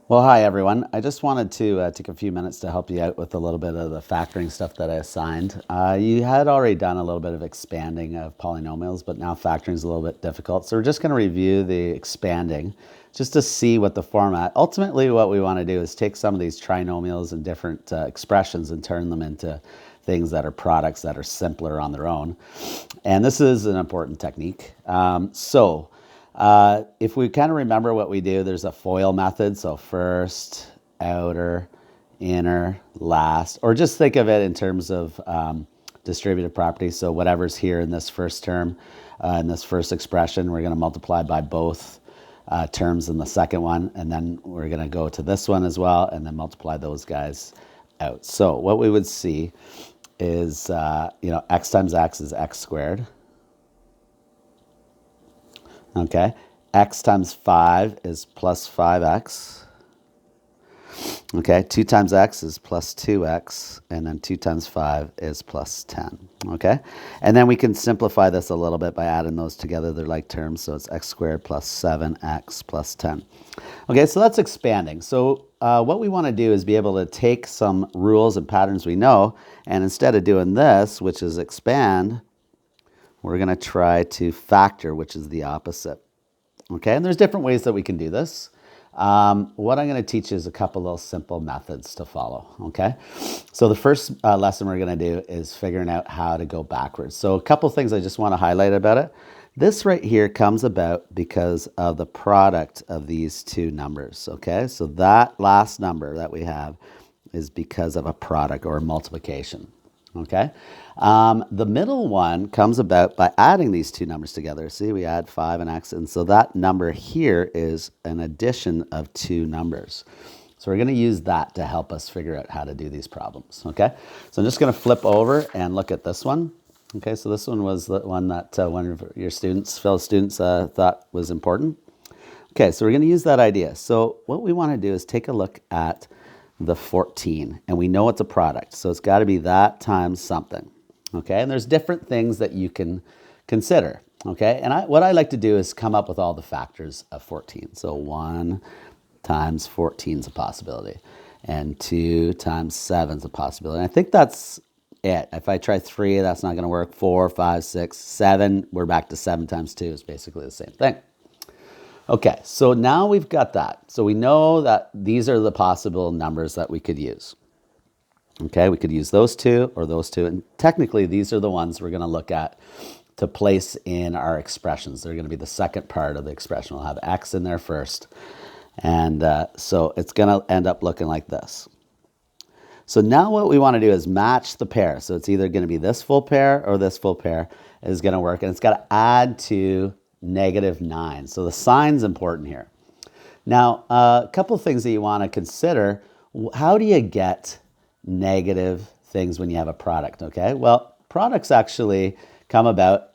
Well, hi everyone. I just wanted to take a few minutes to help you out with a little bit of the factoring stuff that I assigned. You had already done a little bit of expanding of polynomials, but now factoring is a little bit difficult. So we're just going to review the expanding just to see what the format. Ultimately, what we want to do is take some of these trinomials and different expressions and turn them into things that are products that are simpler on their own. And this is an important technique. If we kind of remember what we do, there's a FOIL method. So first, outer, inner, last, or just think of it in terms of distributive properties. So whatever's here in this first term, in this first expression, we're going to multiply by both terms in the second one. And then we're going to go to this one as well and then multiply those guys out. So what we would see is, x times x is x squared. Okay, x times 5 is plus 5x. Okay, 2 times x is plus 2x, and then 2 times 5 is plus 10. Okay, and then we can simplify this a little bit by adding those together. They're like terms, so it's x squared plus 7x plus 10. Okay, so that's expanding. So what we want to do is be able to take some rules and patterns we know, and instead of doing this, which is expand, we're going to try to factor, which is the opposite. Okay, and there's different ways that we can do this. What I'm going to teach you is a couple little simple methods to follow. Okay, so the first lesson we're going to do is figuring out how to go backwards. So a couple things I just want to highlight about it. This right here comes about because of the product of these two numbers. Okay, so that last number that we have is because of a product or a multiplication. Okay, the middle one comes about by adding these two numbers together. See, we add 5 and x, and so that number here is an addition of two numbers. So we're going to use that to help us figure out how to do these problems. Okay, so I'm just going to flip over and look at this one. Okay, so this one was the one that one of your fellow students, thought was important. Okay, so we're going to use that idea. So what we want to do is take a look at the 14, and we know it's a product, so it's got to be that times something. Okay, and there's different things that you can consider. Okay, and what I like to do is come up with all the factors of 14. So 1 times 14 is a possibility, and 2 times 7 is a possibility. And I think that's it. If I try 3, that's not going to work. 4, 5, 6, 7, we're back to 7 times 2 is basically the same thing. Okay, so now we've got that. So we know that these are the possible numbers that we could use. Okay, we could use those two or those two. And technically, these are the ones we're going to look at to place in our expressions. They're going to be the second part of the expression. We'll have x in there first. And so it's going to end up looking like this. So now what we want to do is match the pair. So it's either going to be this full pair or this full pair is going to work. And it's got to add to -9. So the sign's important here. Now, a couple of things that you want to consider. How do you get negative things when you have a product? Okay, well, products actually come about.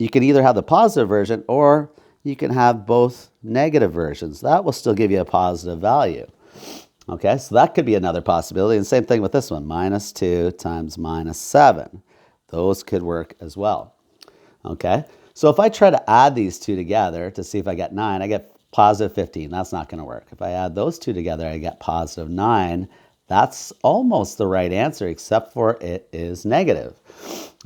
You can either have the positive version or you can have both negative versions. That will still give you a positive value. Okay, so that could be another possibility. And same thing with this one, -2 times -7. Those could work as well. Okay, so if I try to add these two together to see if I get 9, I get positive 15. That's not going to work. If I add those two together, I get positive 9. That's almost the right answer, except for it is negative.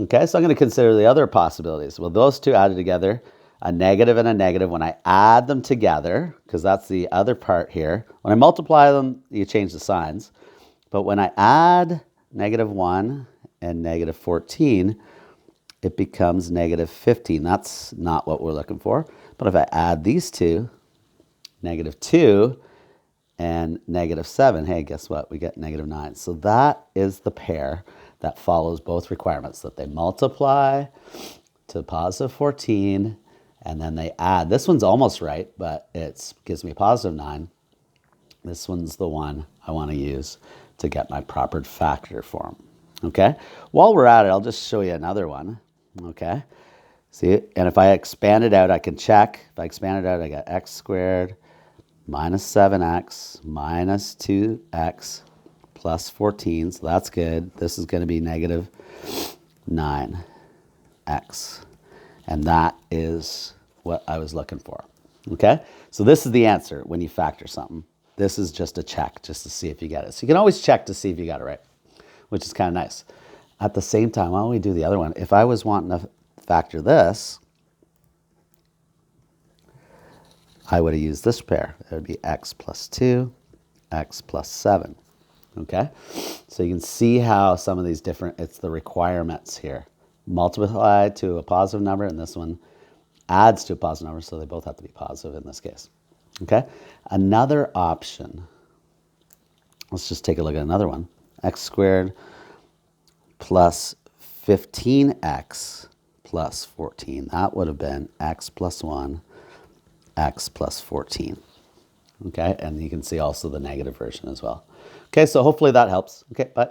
Okay, so I'm going to consider the other possibilities. Well, those two added together, a negative and a negative, when I add them together, because that's the other part here, when I multiply them, you change the signs. But when I add -1 and -14, it becomes -15. That's not what we're looking for. But if I add these two, -2 and -7, hey, guess what? We get -9. So that is the pair that follows both requirements, that they multiply to positive 14, and then they add. This one's almost right, but it gives me positive 9. This one's the one I want to use to get my proper factor form. Okay? While we're at it, I'll just show you another one. Okay? See, and if I expand it out, I can check. If I expand it out, I got x squared minus 7x minus 2x plus 14. So that's good. This is going to be -9x. And that is what I was looking for. Okay? So this is the answer when you factor something. This is just a check, just to see if you get it. So you can always check to see if you got it right, which is kind of nice. At the same time, why don't we do the other one? If I was wanting to factor this, I would have used this pair. It would be x plus 2, x plus 7. Okay? So you can see how some of these different, it's the requirements here. Multiply to a positive number, and this one adds to a positive number, so they both have to be positive in this case. Okay? Another option, let's just take a look at another one. X squared plus 15x plus 14. That would have been x plus 1, x plus 14. Okay, and you can see also the negative version as well. Okay, so hopefully that helps. Okay, bye.